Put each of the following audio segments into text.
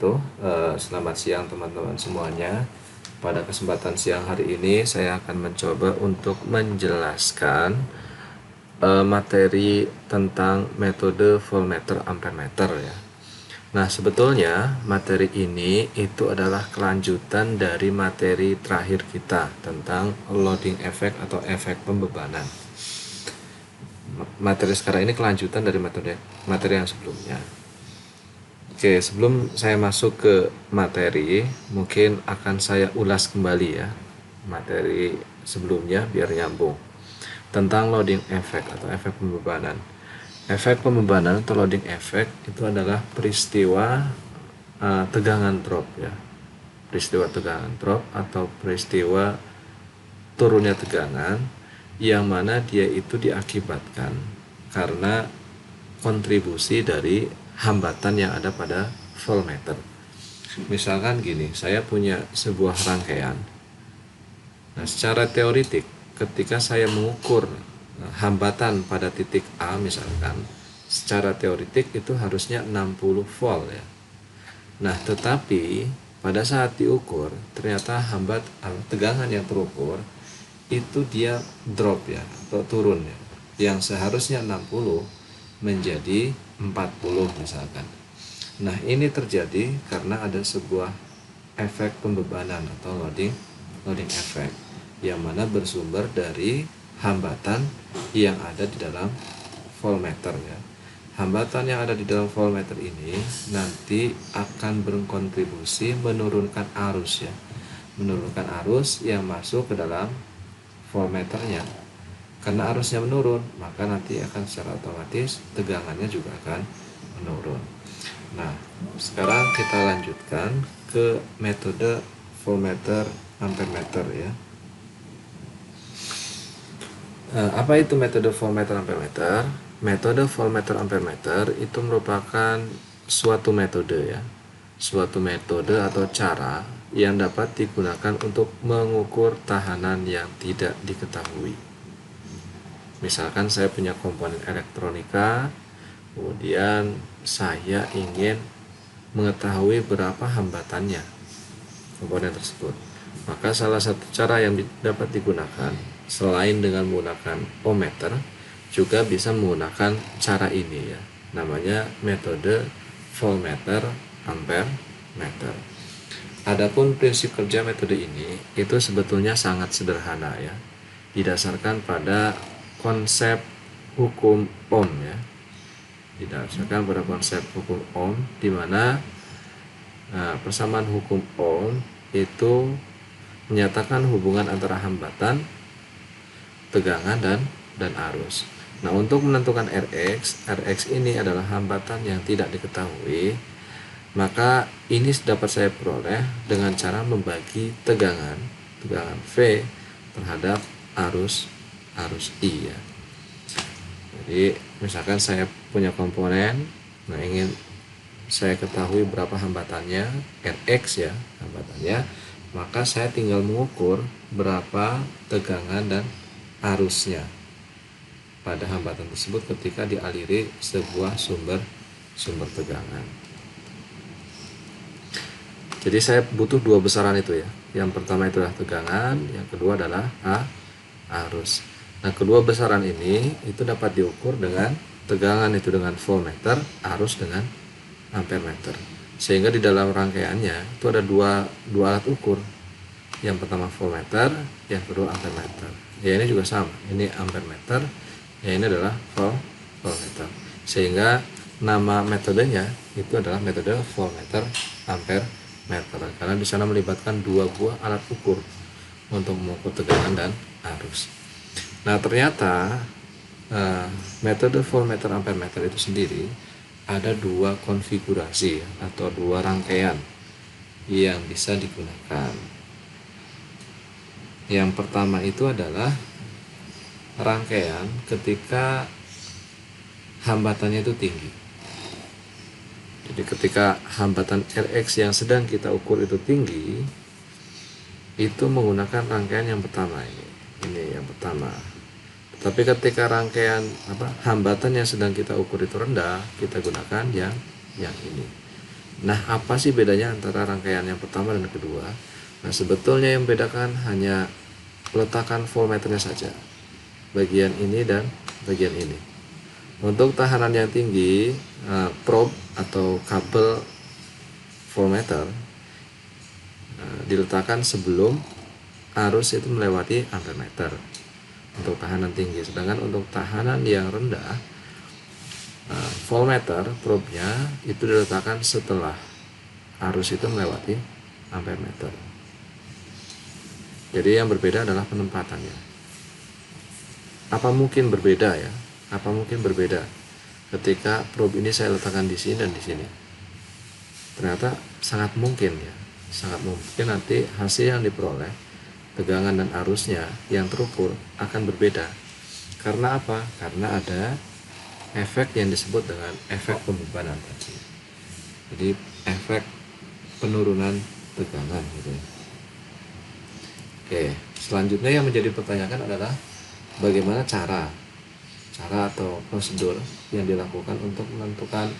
wabarakatuh. Selamat siang teman-teman semuanya. Pada kesempatan siang hari ini saya akan mencoba untuk menjelaskan materi tentang metode voltmeter ampermeter ya. Nah, sebetulnya materi ini itu adalah kelanjutan dari materi terakhir kita tentang loading effect atau efek pembebanan. Materi sekarang ini kelanjutan dari materi yang sebelumnya. Oke, sebelum saya masuk ke materi, mungkin akan saya ulas kembali ya materi sebelumnya biar nyambung. Tentang loading effect atau efek pembebanan. Efek pembebanan atau loading effect itu adalah peristiwa tegangan drop ya. Peristiwa tegangan drop atau peristiwa turunnya tegangan yang mana dia itu diakibatkan karena kontribusi dari hambatan yang ada pada voltmeter. Misalkan gini, saya punya sebuah rangkaian. Nah, secara teoritik ketika saya mengukur hambatan pada titik A misalkan, secara teoritik itu harusnya 60 volt ya. Nah, tetapi pada saat diukur ternyata tegangan yang terukur itu dia drop ya atau turun ya. Yang seharusnya 60 menjadi 40 misalkan. Nah, ini terjadi karena ada sebuah efek pembebanan atau loading effect yang mana bersumber dari hambatan yang ada di dalam voltmeter ya. Hambatan yang ada di dalam voltmeter ini nanti akan berkontribusi menurunkan arus ya. Menurunkan arus yang masuk ke dalam voltmeternya. Karena arusnya menurun, maka nanti akan secara otomatis tegangannya juga akan menurun. Nah, sekarang kita lanjutkan ke metode voltmeter ampermeter ya. Apa itu metode voltmeter ampermeter? Metode voltmeter ampermeter itu merupakan suatu metode ya. Suatu metode atau cara yang dapat digunakan untuk mengukur tahanan yang tidak diketahui. Misalkan saya punya komponen elektronika, kemudian saya ingin mengetahui berapa hambatannya komponen tersebut. Maka salah satu cara yang dapat digunakan selain dengan menggunakan ohmmeter, juga bisa menggunakan cara ini ya. Namanya metode voltmeter ampermeter. Adapun prinsip kerja metode ini itu sebetulnya sangat sederhana ya. Didasarkan pada konsep hukum Ohm ya. Didasarkan pada konsep hukum Ohm di mana persamaan hukum Ohm itu menyatakan hubungan antara hambatan, tegangan dan arus. Nah, untuk menentukan Rx ini adalah hambatan yang tidak diketahui, maka ini dapat saya peroleh dengan cara membagi tegangan V terhadap arus I ya. Jadi misalkan saya punya komponen, nah ingin saya ketahui berapa hambatannya, Rx ya hambatannya, maka saya tinggal mengukur berapa tegangan dan arusnya pada hambatan tersebut ketika dialiri sebuah sumber tegangan. Jadi saya butuh dua besaran itu ya. Yang pertama itu adalah tegangan, yang kedua adalah arus. Nah, kedua besaran ini itu dapat diukur dengan tegangan itu dengan voltmeter, arus dengan ampermeter. Sehingga di dalam rangkaiannya itu ada dua alat ukur. Yang pertama voltmeter, yang kedua ampermeter. Ya, ini juga sama. Ini ampermeter, ya ini adalah voltmeter. Sehingga nama metodenya itu adalah metode voltmeter ampermeter karena di sana melibatkan dua buah alat ukur untuk mengukur tegangan dan arus. Nah, ternyata metode voltmeter ampermeter itu sendiri ada dua konfigurasi atau dua rangkaian yang bisa digunakan. Yang pertama itu adalah rangkaian ketika hambatannya itu tinggi. Jadi ketika hambatan Rx yang sedang kita ukur itu tinggi, itu menggunakan rangkaian yang pertama ini yang pertama. Tapi ketika rangkaian hambatan yang sedang kita ukur itu rendah, kita gunakan yang ini. Nah, apa sih bedanya antara rangkaian yang pertama dan kedua? Nah, sebetulnya yang membedakan hanya letakkan voltmeternya saja, bagian ini dan bagian ini. Untuk tahanan yang tinggi, probe atau kabel voltmeter diletakkan sebelum arus itu melewati ampermeter untuk tahanan tinggi. Sedangkan untuk tahanan yang rendah, voltmeter probe-nya itu diletakkan setelah arus itu melewati ampermeter. Jadi yang berbeda adalah penempatannya. Apa mungkin berbeda ya? Apa mungkin berbeda ketika probe ini saya letakkan di sini dan di sini? Ternyata sangat mungkin ya. Sangat mungkin nanti hasil yang diperoleh, tegangan dan arusnya yang terukur akan berbeda. Karena apa? Karena ada efek yang disebut dengan efek pembebanan tadi. Jadi efek penurunan tegangan gitu ya. Oke, selanjutnya yang menjadi pertanyaan adalah bagaimana cara atau prosedur yang dilakukan untuk menentukan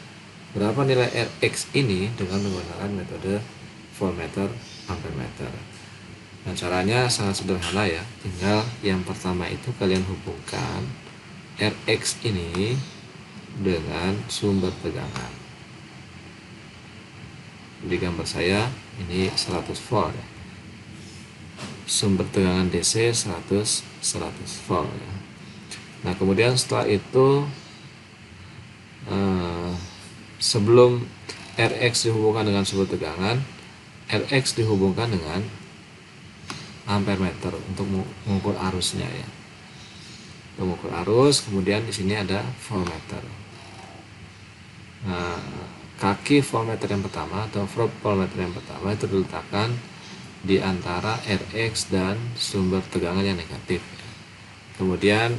berapa nilai Rx ini dengan menggunakan metode voltmeter ampermeter. Nah, caranya sangat sederhana ya. Tinggal yang pertama itu kalian hubungkan Rx ini dengan sumber tegangan. Di gambar saya ini 100 volt ya. Sumber tegangan DC 100 volt ya. Nah, kemudian setelah itu sebelum Rx dihubungkan dengan sumber tegangan, Rx dihubungkan dengan ampermeter untuk mengukur arusnya ya. Untuk mengukur arus, kemudian di sini ada voltmeter. Nah, kaki voltmeter yang pertama atau probe voltmeter yang pertama itu diletakkan di antara Rx dan sumber tegangan yang negatif. Kemudian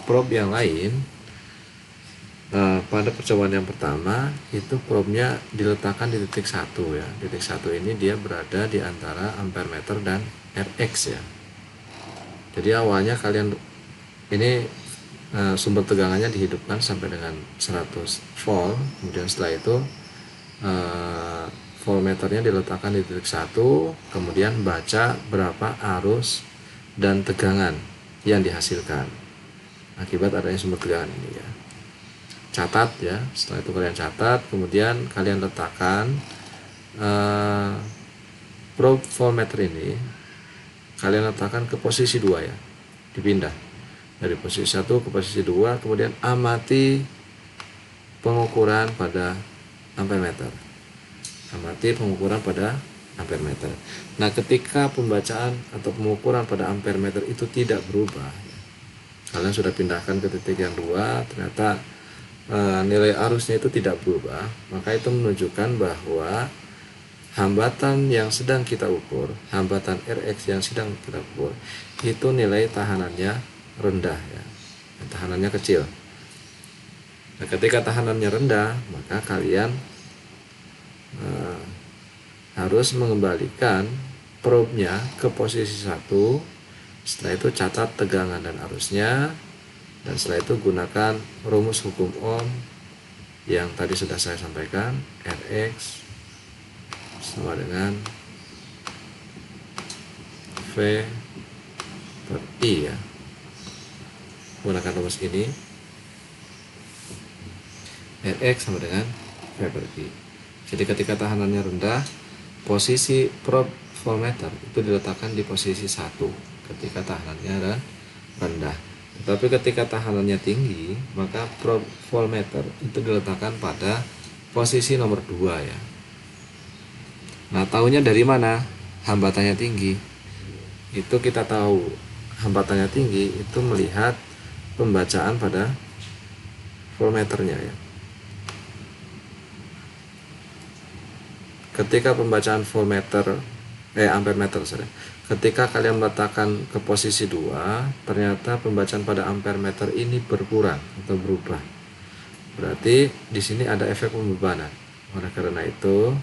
probe yang lain pada percobaan yang pertama itu probe-nya diletakkan di titik 1 ya. Titik 1 ini dia berada di antara ampermeter dan Rx ya. Jadi awalnya kalian ini sumber tegangannya dihidupkan sampai dengan 100 volt. Kemudian setelah itu voltmeternya diletakkan di titik 1, kemudian baca berapa arus dan tegangan yang dihasilkan akibat adanya sumber tegangan ini ya. Catat ya, setelah itu kalian catat, kemudian kalian letakkan probe voltmeter ini, kalian letakkan ke posisi 2 ya, dipindah dari posisi 1 ke posisi 2, kemudian amati pengukuran pada ampermeter. Amati pengukuran pada ampermeter. Nah, ketika pembacaan atau pengukuran pada ampermeter itu tidak berubah, kalian sudah pindahkan ke titik yang 2, ternyata nilai arusnya itu tidak berubah, maka itu menunjukkan bahwa hambatan yang sedang kita ukur, hambatan Rx yang sedang kita ukur, itu nilai tahanannya rendah ya, tahanannya kecil. Nah, ketika tahanannya rendah, maka kalian harus mengembalikan probe-nya ke posisi 1. Setelah itu catat tegangan dan arusnya, dan setelah itu gunakan rumus hukum Ohm yang tadi sudah saya sampaikan. Rx sama dengan V per I ya. Gunakan rumus ini, Rx sama dengan V per I. Jadi ketika tahanannya rendah, posisi probe voltmeter itu diletakkan di posisi 1 ketika tahanannya rendah. Tapi ketika tahanannya tinggi, maka probe voltmeter itu diletakkan pada posisi nomor 2 ya. Nah, tahunya dari mana hambatannya tinggi? Itu kita tahu hambatannya tinggi itu melihat pembacaan pada voltmeternya ya. Ketika pembacaan ampermeter, ketika kalian meletakkan ke posisi 2, ternyata pembacaan pada ampermeter ini berkurang atau berubah. Berarti di sini ada efek pembebanan. Oleh karena itu,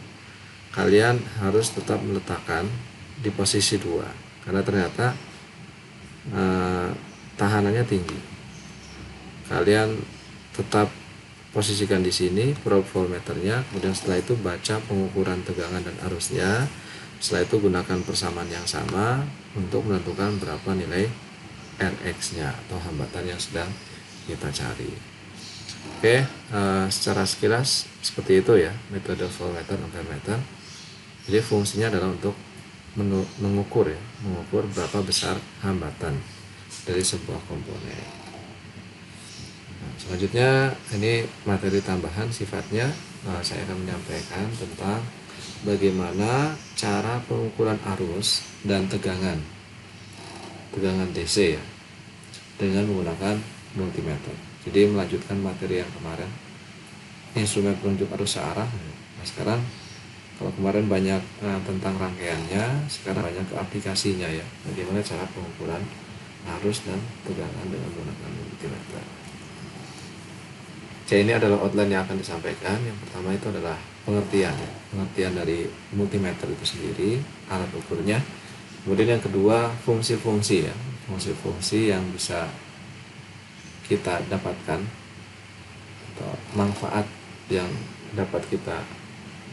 kalian harus tetap meletakkan di posisi 2 karena ternyata tahanannya tinggi. Kalian tetap posisikan di sini probe voltmeternya, kemudian setelah itu baca pengukuran tegangan dan arusnya. Setelah itu gunakan persamaan yang sama untuk menentukan berapa nilai Rx-nya atau hambatan yang sedang kita cari. Oke, secara sekilas seperti itu ya metode voltmeter ampermeter. Jadi fungsinya adalah untuk mengukur berapa besar hambatan dari sebuah komponen. Selanjutnya ini materi tambahan sifatnya, saya akan menyampaikan tentang bagaimana cara pengukuran arus dan tegangan DC ya dengan menggunakan multimeter. Jadi melanjutkan materi yang kemarin, instrumen penunjuk arus searah. Nah sekarang kalau kemarin banyak tentang rangkaiannya, sekarang banyak ke aplikasinya ya, bagaimana cara pengukuran arus dan tegangan dengan menggunakan multimeter. Oke, ini adalah outline yang akan disampaikan. Yang pertama itu adalah pengertian dari multimeter itu sendiri, alat ukurnya. Kemudian yang kedua, fungsi-fungsi yang bisa kita dapatkan atau manfaat yang dapat kita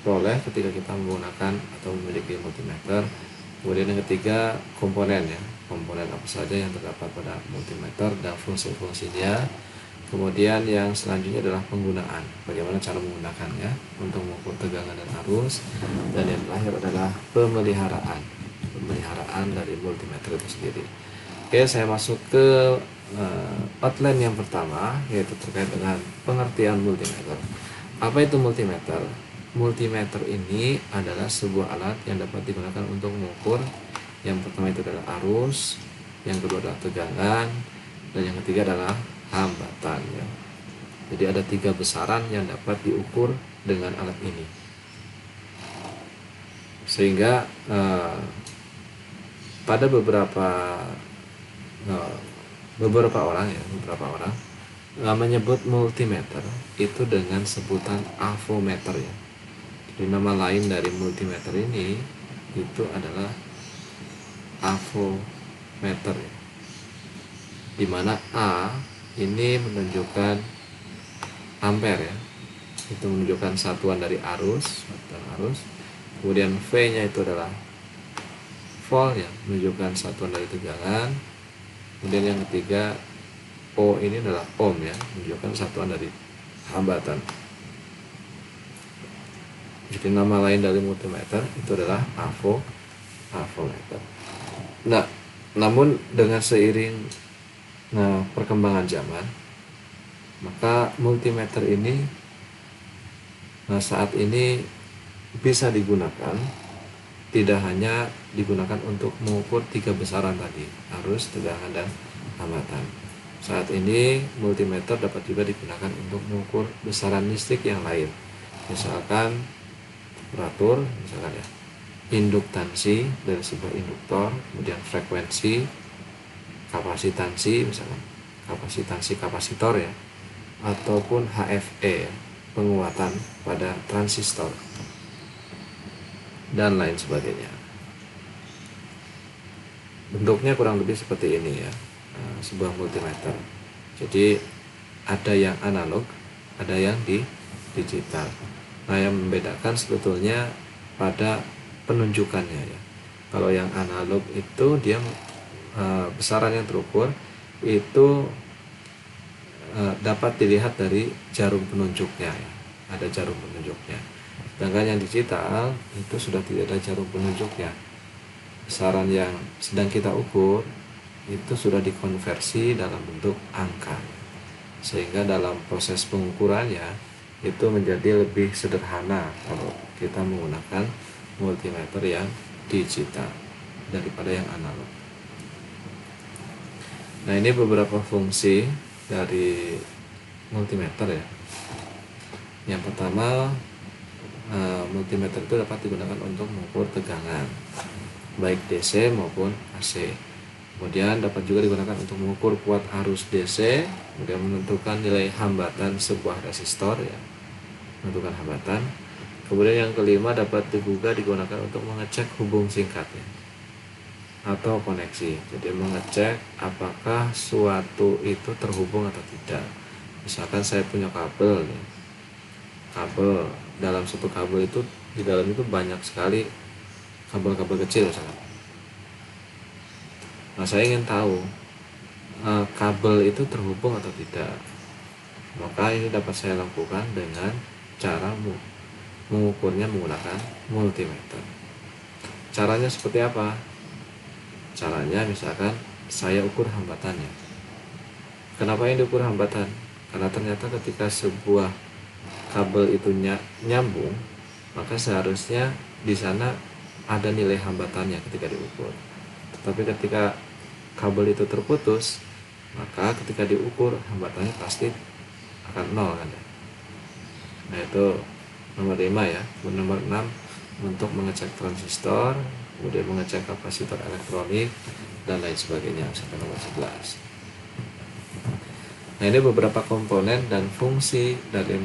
peroleh ketika kita menggunakan atau memiliki multimeter. Kemudian yang ketiga, komponen apa saja yang terdapat pada multimeter dan fungsi-fungsinya. Kemudian yang selanjutnya adalah penggunaan, bagaimana cara menggunakannya untuk mengukur tegangan dan arus. Dan yang terakhir adalah pemeliharaan dari multimeter itu sendiri. Oke, saya masuk ke outline yang pertama, yaitu terkait dengan pengertian multimeter. Apa itu multimeter? Multimeter ini adalah sebuah alat yang dapat digunakan untuk mengukur. Yang pertama itu adalah arus, yang kedua adalah tegangan, dan yang ketiga adalah hambatan ya. Jadi ada 3 besaran yang dapat diukur dengan alat ini, sehingga pada beberapa orang menyebut multimeter itu dengan sebutan avometer ya. Jadi nama lain dari multimeter ini itu adalah avometer ya, dimana A ini menunjukkan ampere ya, itu menunjukkan satuan dari arus. Kemudian V-nya itu adalah volt ya, menunjukkan satuan dari tegangan. Kemudian yang ketiga O ini adalah ohm ya, menunjukkan satuan dari hambatan. Jadi nama lain dari multimeter itu adalah avometer. Nah, namun dengan seiring perkembangan zaman, maka multimeter ini saat ini bisa digunakan, tidak hanya digunakan untuk mengukur 3 besaran tadi, arus, tegangan, dan hambatan. Saat ini multimeter dapat juga digunakan untuk mengukur besaran listrik yang lain, misalkan temperatur, misalkan ya, induktansi dari sebuah induktor, kemudian frekuensi, kapasitansi, misalkan kapasitansi kapasitor ya, ataupun HFE ya, penguatan pada transistor, dan lain sebagainya. Bentuknya kurang lebih seperti ini ya, sebuah multimeter. Jadi ada yang analog, ada yang digital. Nah, yang membedakan sebetulnya pada penunjukannya ya. Kalau yang analog itu dia besaran yang terukur itu dapat dilihat dari jarum penunjuknya ya. Ada jarum penunjuknya. Sedangkan yang digital itu sudah tidak ada jarum penunjuknya. Besaran yang sedang kita ukur itu sudah dikonversi dalam bentuk angka, sehingga dalam proses pengukurannya itu menjadi lebih sederhana kalau kita menggunakan multimeter yang digital daripada yang analog. Nah, ini beberapa fungsi dari multimeter ya. Yang pertama, multimeter itu dapat digunakan untuk mengukur tegangan baik DC maupun AC. Kemudian dapat juga digunakan untuk mengukur kuat arus DC, kemudian menentukan nilai hambatan sebuah resistor ya, menentukan hambatan. Kemudian yang kelima, dapat juga digunakan untuk mengecek hubung singkatnya atau koneksi. Jadi mengecek apakah suatu itu terhubung atau tidak. Misalkan saya punya kabel nih, kabel dalam satu kabel itu, di dalam itu banyak sekali kabel-kabel kecil misalkan. Nah, saya ingin tahu kabel itu terhubung atau tidak. Maka ini dapat saya lakukan dengan cara mengukurnya menggunakan multimeter. Caranya seperti apa? Caranya misalkan saya ukur hambatannya. Kenapa yang diukur hambatan? Karena ternyata ketika sebuah kabel itu nyambung, maka seharusnya di sana ada nilai hambatannya ketika diukur. Tetapi ketika kabel itu terputus, maka ketika diukur hambatannya pasti akan nol kan ya. Nah, itu nomor 5 ya. Nomor 6 untuk mengecek transistor, kemudian mengecek kapasitor elektronik dan lain sebagainya sampai nomor 11. Nah, ini beberapa komponen dan fungsi dari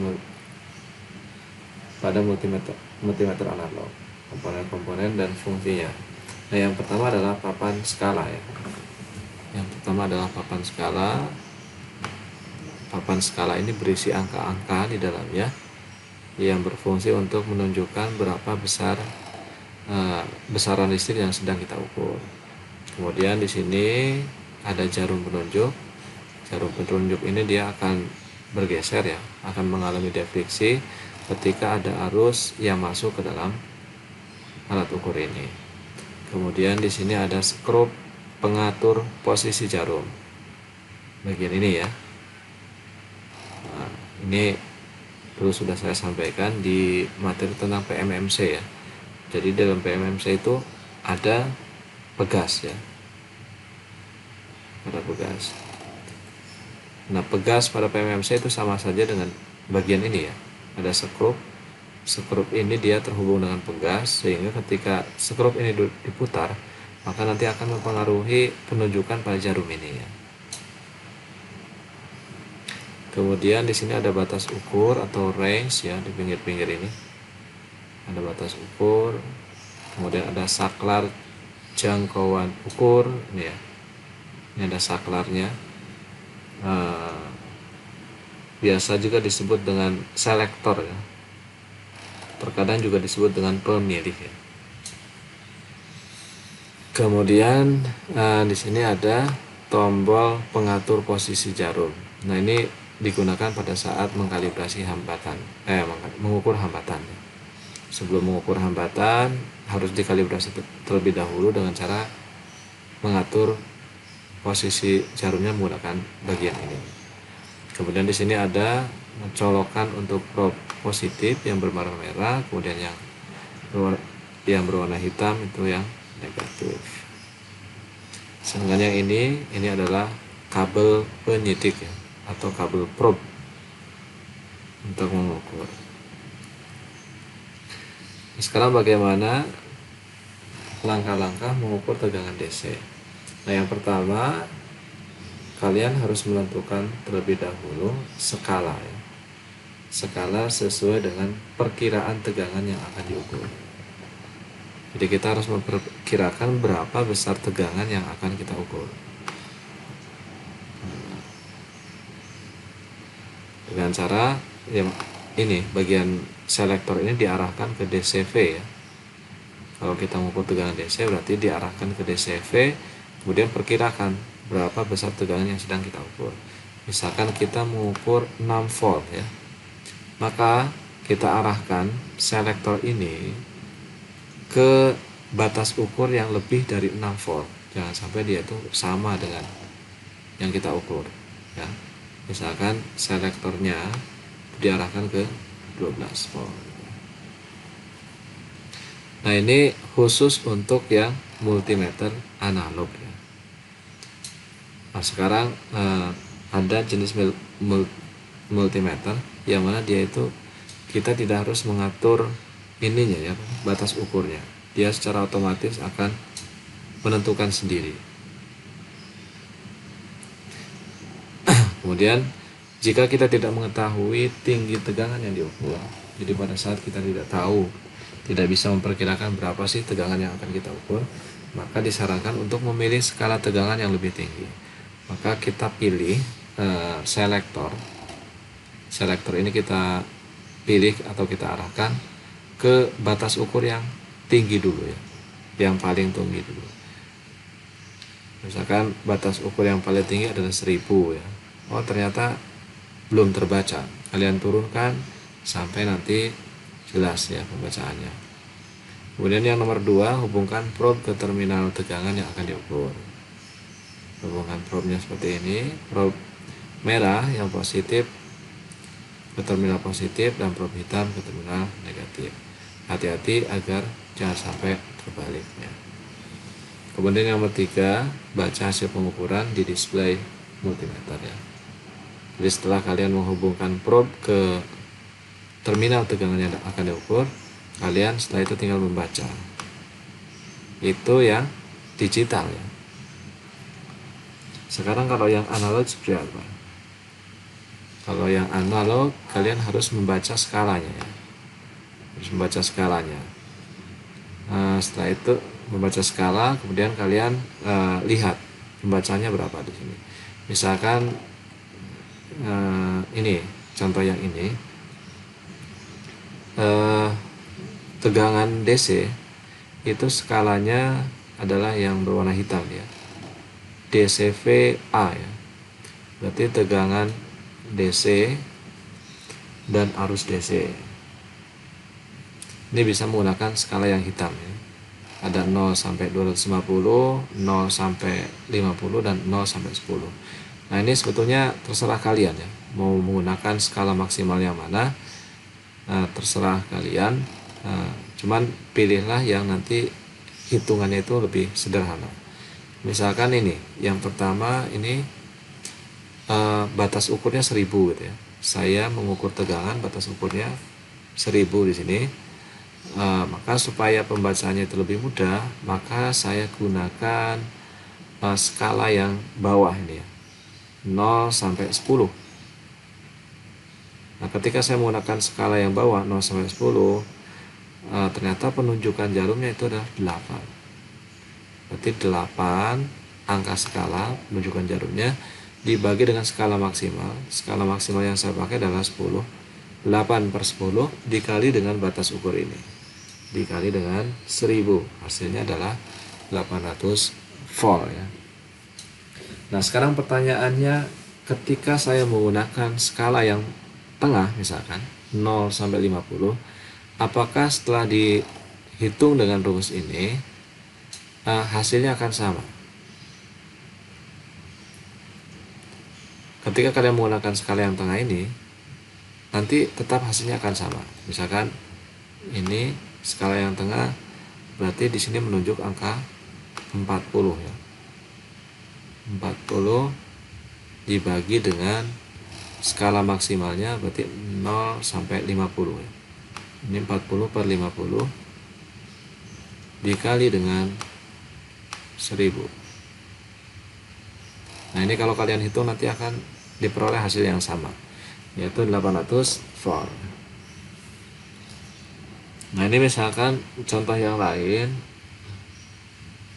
pada multimeter analog, komponen-komponen dan fungsinya. Nah, yang pertama adalah papan skala ya. Yang pertama adalah papan skala. Papan skala ini berisi angka-angka di dalamnya yang berfungsi untuk menunjukkan berapa besar besaran listrik yang sedang kita ukur. Kemudian di sini ada jarum penunjuk. Jarum penunjuk ini dia akan bergeser ya, akan mengalami defleksi ketika ada arus yang masuk ke dalam alat ukur ini. Kemudian di sini ada skrup pengatur posisi jarum. Bagian ini ya. Nah, ini perlu sudah saya sampaikan di materi tentang PMMC ya. Jadi dalam PMMC itu ada pegas ya. Ada pegas. Nah, pegas pada PMMC itu sama saja dengan bagian ini ya. Ada skrup. Skrup ini dia terhubung dengan pegas, sehingga ketika skrup ini diputar, maka nanti akan mempengaruhi penunjukan pada jarum ini ya. Kemudian di sini ada batas ukur atau range ya, di pinggir-pinggir ini. Ada batas ukur. Kemudian ada saklar jangkauan ukur ini ya. Ini ada saklarnya. Biasa juga disebut dengan selektor ya. Terkadang juga disebut dengan pemilih ya. Kemudian di sini ada tombol pengatur posisi jarum. Nah, ini digunakan pada saat mengkalibrasi hambatan, mengukur hambatan. Sebelum mengukur hambatan harus dikalibrasi terlebih dahulu dengan cara mengatur posisi jarumnya menggunakan bagian ini. Kemudian di sini ada colokan untuk probe positif yang berwarna merah, kemudian yang berwarna hitam itu yang negatif. Sedangkan yang ini adalah kabel penyidik ya, atau kabel probe untuk mengukur. Sekarang bagaimana langkah-langkah mengukur tegangan DC? Nah, yang pertama kalian harus menentukan terlebih dahulu skala ya. Skala sesuai dengan perkiraan tegangan yang akan diukur. Jadi kita harus memperkirakan berapa besar tegangan yang akan kita ukur. Dengan cara ini bagian selektor ini diarahkan ke DCV ya. Kalau kita mengukur tegangan DC berarti diarahkan ke DCV, kemudian perkirakan berapa besar tegangan yang sedang kita ukur. Misalkan kita mengukur 6 volt ya, maka kita arahkan selektor ini ke batas ukur yang lebih dari 6 volt. Jangan sampai dia itu sama dengan yang kita ukur ya. Misalkan selektornya diarahkan ke 12 volt. Nah, ini khusus untuk yang multimeter analog ya. Nah, sekarang ada jenis multimeter yang mana dia itu kita tidak harus mengatur ininya ya, batas ukurnya. Dia secara otomatis akan menentukan sendiri. Kemudian jika kita tidak mengetahui tinggi tegangan yang diukur, jadi pada saat kita tidak bisa memperkirakan berapa sih tegangan yang akan kita ukur, maka disarankan untuk memilih skala tegangan yang lebih tinggi. Maka kita pilih selektor selektor ini kita pilih atau kita arahkan ke batas ukur yang tinggi dulu ya, yang paling tinggi dulu. Misalkan batas ukur yang paling tinggi adalah 1000 ya. Oh ternyata belum terbaca, kalian turunkan sampai nanti jelas ya pembacaannya. Kemudian yang nomor 2, hubungkan probe ke terminal tegangan yang akan diukur. Hubungkan probe-nya seperti ini, probe merah yang positif ke terminal positif dan probe hitam ke terminal negatif. Hati-hati agar jangan sampai terbalik ya. Kemudian yang nomor 3, baca hasil pengukuran di display multimeter ya. Jadi setelah kalian menghubungkan probe ke terminal tegangan yang akan diukur, kalian setelah itu tinggal membaca. Itu yang digital ya. Sekarang kalau yang analog seperti apa? Kalau yang analog kalian harus membaca skalanya ya. Harus membaca skalanya. Setelah itu membaca skala, kemudian kalian lihat pembacanya berapa di sini. Misalkan ini contoh yang ini, tegangan DC itu skalanya adalah yang berwarna hitam ya, DCV-A ya. Berarti tegangan DC dan arus DC. Ini bisa menggunakan skala yang hitam ya. Ada 0 sampai 250, 0 sampai 50 dan 0 sampai 10. Nah, ini sebetulnya terserah kalian ya, mau menggunakan skala maksimal yang mana. Terserah kalian. Cuman pilihlah yang nanti hitungannya itu lebih sederhana. Misalkan ini, yang pertama ini batas ukurnya 1000 gitu ya. Saya mengukur tegangan, batas ukurnya 1000 di sini. Maka supaya pembacaannya itu lebih mudah, maka saya gunakan skala yang bawah ini ya, 0 sampai 10. Nah, ketika saya menggunakan skala yang bawah 0 sampai 10, ternyata penunjukan jarumnya itu adalah 8. Berarti 8 angka skala penunjukan jarumnya dibagi dengan skala maksimal. Skala maksimal yang saya pakai adalah 10. 8 per 10 dikali dengan batas ukur ini, dikali dengan 1000, hasilnya adalah 800 volt ya. Nah sekarang pertanyaannya, ketika saya menggunakan skala yang tengah misalkan 0 sampai 50, apakah setelah dihitung dengan rumus ini hasilnya akan sama? Ketika kalian menggunakan skala yang tengah ini, nanti tetap hasilnya akan sama. Misalkan ini skala yang tengah, berarti di sini menunjuk angka 40 ya. 40 dibagi dengan skala maksimalnya berarti 0 sampai 50 ya. Ini 40 per 50 dikali dengan 1000. Nah ini kalau kalian hitung nanti akan diperoleh hasil yang sama, yaitu 800 volt. Nah ini misalkan contoh yang lain,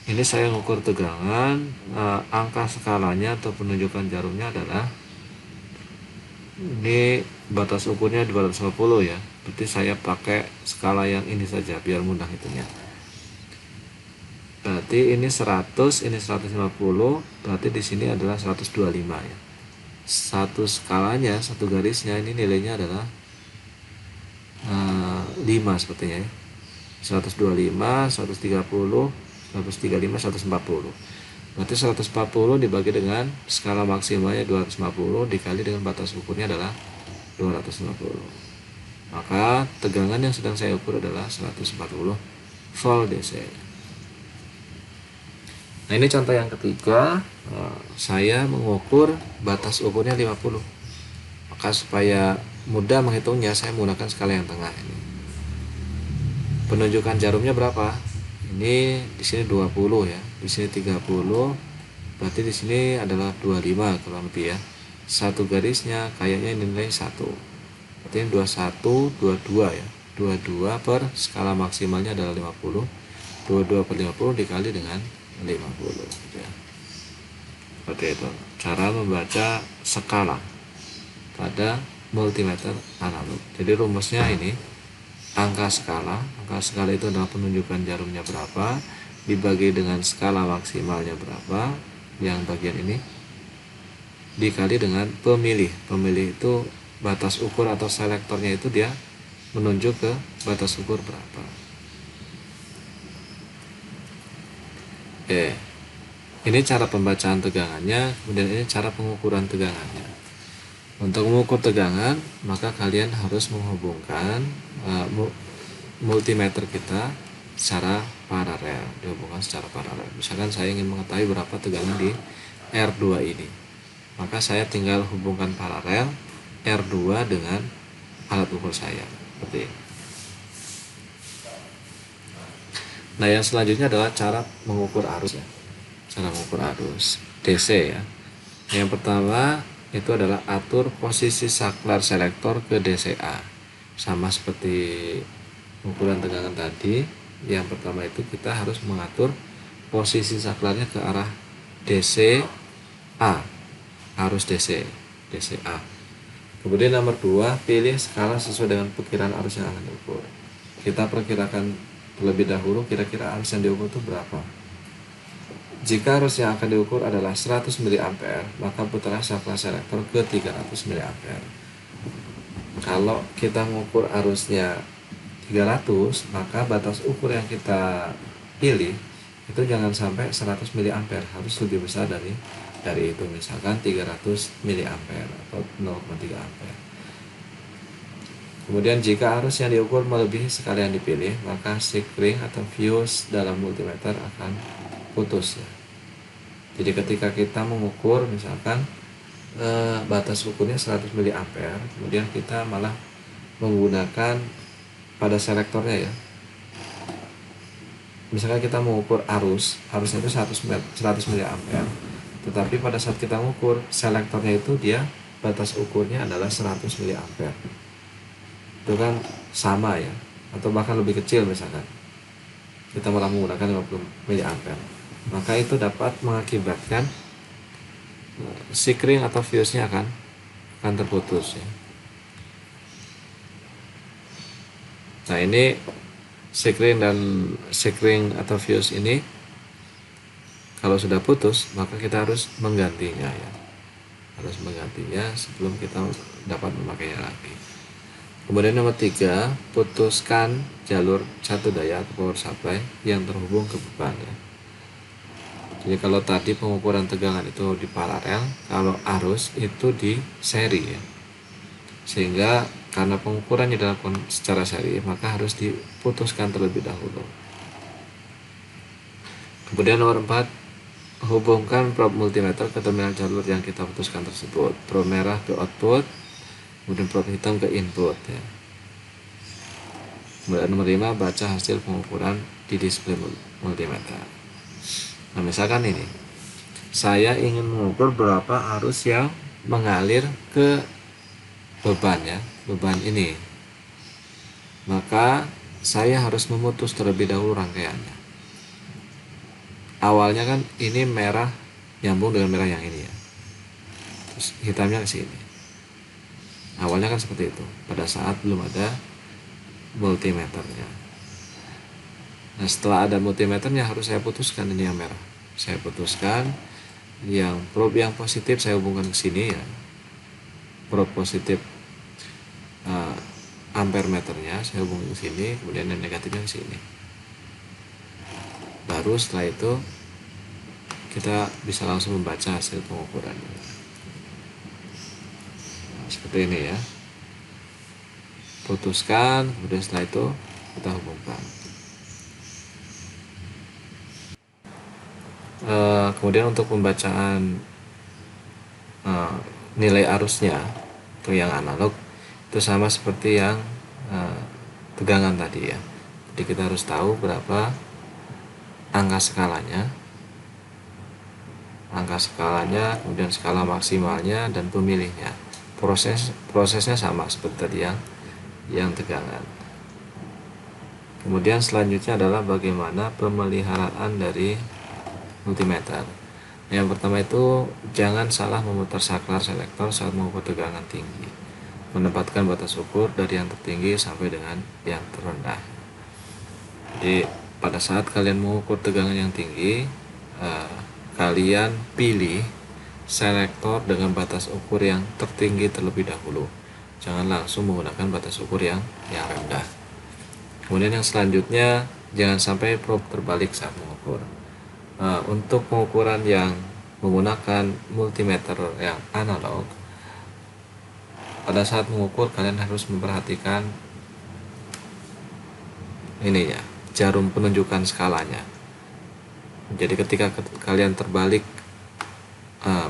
ini saya mengukur tegangan, angka skalanya atau penunjukan jarumnya adalah, ini batas ukurnya 250 ya, berarti saya pakai skala yang ini saja biar mudah hitungnya. Berarti ini 100, ini 150, berarti di sini adalah 125 ya. Satu skalanya, satu garisnya ini nilainya adalah 5 sepertinya ya. 125, 130, 135, 140. Berarti 140 dibagi dengan skala maksimalnya 250 dikali dengan batas ukurnya adalah 250. Maka tegangan yang sedang saya ukur adalah 140 volt DC. Nah ini contoh yang ketiga, saya mengukur batas ukurnya 50. Maka supaya mudah menghitungnya, saya menggunakan skala yang tengah ini. Penunjukan jarumnya berapa? Ini di sini 20 ya, di sini 30, berarti di sini adalah 25 kurang lebih ya. Satu garisnya kayaknya nilai 1. Berarti ini 21, 22 ya. 22 per skala maksimalnya adalah 50. 22 per 50 dikali dengan 50 ya. Seperti itu cara membaca skala pada multimeter analog. Jadi rumusnya ini, angka skala itu adalah penunjukan jarumnya berapa dibagi dengan skala maksimalnya berapa, yang bagian ini dikali dengan pemilih itu batas ukur atau selektornya, itu dia menunjuk ke batas ukur berapa. Oke, ini cara pembacaan tegangannya, kemudian ini cara pengukuran tegangannya. Untuk mengukur tegangan, maka kalian harus menghubungkan multimeter kita secara paralel, dihubungkan secara paralel. Misalkan saya ingin mengetahui berapa tegangan di R2 ini, maka saya tinggal hubungkan paralel R2 dengan alat ukur saya, seperti ini. Nah, yang selanjutnya adalah cara mengukur arus ya. Cara mengukur arus DC ya. Yang pertama itu adalah atur posisi saklar selektor ke DCA. Sama seperti ukuran tegangan tadi, yang pertama itu kita harus mengatur posisi saklarnya ke arah DCA, arus DCA. Kemudian nomor 2, pilih skala sesuai dengan perkiraan arus yang akan diukur. Kita perkirakan terlebih dahulu kira-kira arus yang diukur itu berapa. Jika arus yang akan diukur adalah 100 mA, maka putarlah saklar selektor ke 300 mA. Kalau kita mengukur arusnya 300, maka batas ukur yang kita pilih itu jangan sampai 100 mA, harus lebih besar dari itu, misalkan 300 mA atau 0,3 ampere. Kemudian jika arus yang diukur melebihi skala yang dipilih, maka sikring atau fuse dalam multimeter akan putus ya. Jadi ketika kita mengukur misalkan batas ukurnya 100 mA, kemudian kita malah menggunakan pada selektornya ya. Misalkan kita mengukur arusnya itu 100 mA, tetapi pada saat kita mengukur selektornya itu dia batas ukurnya adalah 100 mA. Itu kan sama ya, atau bahkan lebih kecil, misalkan kita malah menggunakan 50 mA, maka itu dapat mengakibatkan sikring atau fuse-nya akan terputus ya. Nah, ini sikring atau fuse ini kalau sudah putus, maka kita harus menggantinya ya. Harus menggantinya sebelum kita dapat memakainya lagi. Kemudian nomor 3, putuskan jalur satu daya atau power supply yang terhubung ke beban ya. Jadi kalau tadi pengukuran tegangan itu di paralel, kalau arus itu di seri ya. Sehingga karena pengukurannya dilakukan secara seri, maka harus diputuskan terlebih dahulu. Kemudian nomor 4, hubungkan probe multimeter ke terminal jalur yang kita putuskan tersebut. Probe merah ke output, kemudian probe hitam ke input ya. Kemudian nomor 5, baca hasil pengukuran di display multimeter. Nah, misalkan ini saya ingin mengukur berapa arus yang mengalir ke beban ya, beban ini, maka saya harus memutus terlebih dahulu rangkaiannya. Awalnya kan ini merah nyambung dengan merah yang ini ya, terus hitamnya ke sini. Awalnya kan seperti itu pada saat belum ada multimeternya. Nah, setelah ada multimeternya harus saya putuskan ini yang merah. Saya putuskan yang probe yang positif saya hubungkan ke sini ya. Probe positif ampere meternya saya hubungkan ke sini, kemudian yang negatifnya ke sini. Baru setelah itu kita bisa langsung membaca hasil pengukurannya. Nah, seperti ini ya. Putuskan, kemudian setelah itu kita hubungkan. Kemudian untuk pembacaan nilai arusnya untuk yang analog itu sama seperti yang tegangan tadi ya. Jadi kita harus tahu berapa angka skalanya, kemudian skala maksimalnya dan pemilihnya. Prosesnya sama seperti tadi yang tegangan. Kemudian selanjutnya adalah bagaimana pemeliharaan dari multimeter. Yang pertama itu jangan salah memutar saklar selektor saat mengukur tegangan tinggi. menempatkan batas ukur dari yang tertinggi sampai dengan yang terendah. Jadi pada saat kalian mengukur tegangan yang tinggi, kalian pilih selektor dengan batas ukur yang tertinggi terlebih dahulu. Jangan langsung menggunakan batas ukur yang rendah. Kemudian yang selanjutnya, jangan sampai probe terbalik saat mengukur. Untuk pengukuran yang menggunakan multimeter yang analog, pada saat mengukur kalian harus memperhatikan ini ya, jarum penunjukan skalanya. Jadi ketika kalian terbalik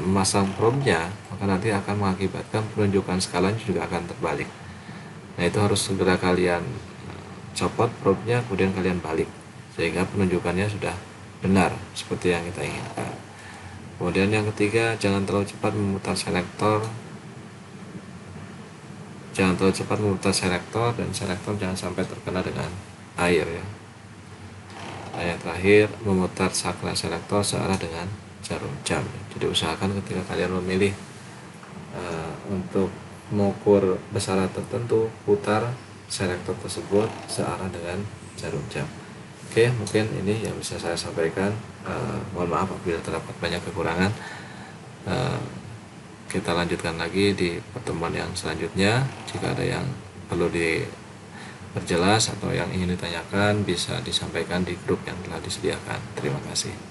memasang probe-nya, maka nanti akan mengakibatkan penunjukan skalanya juga akan terbalik. Nah, itu harus segera kalian copot probe-nya, kemudian kalian balik sehingga penunjukannya sudah benar seperti yang kita inginkan. Kemudian yang ketiga, jangan terlalu cepat memutar selektor. Jangan terlalu cepat memutar selektor, dan selektor jangan sampai terkena dengan air ya. Dan yang terakhir, memutar saklar selektor searah dengan jarum jam. Jadi usahakan ketika kalian memilih untuk mengukur besaran tertentu, putar selektor tersebut searah dengan jarum jam. Oke, mungkin ini yang bisa saya sampaikan. Mohon maaf apabila terdapat banyak kekurangan. Kita lanjutkan lagi di pertemuan yang selanjutnya. Jika ada yang perlu diperjelas atau yang ingin ditanyakan, bisa disampaikan di grup yang telah disediakan. Terima kasih.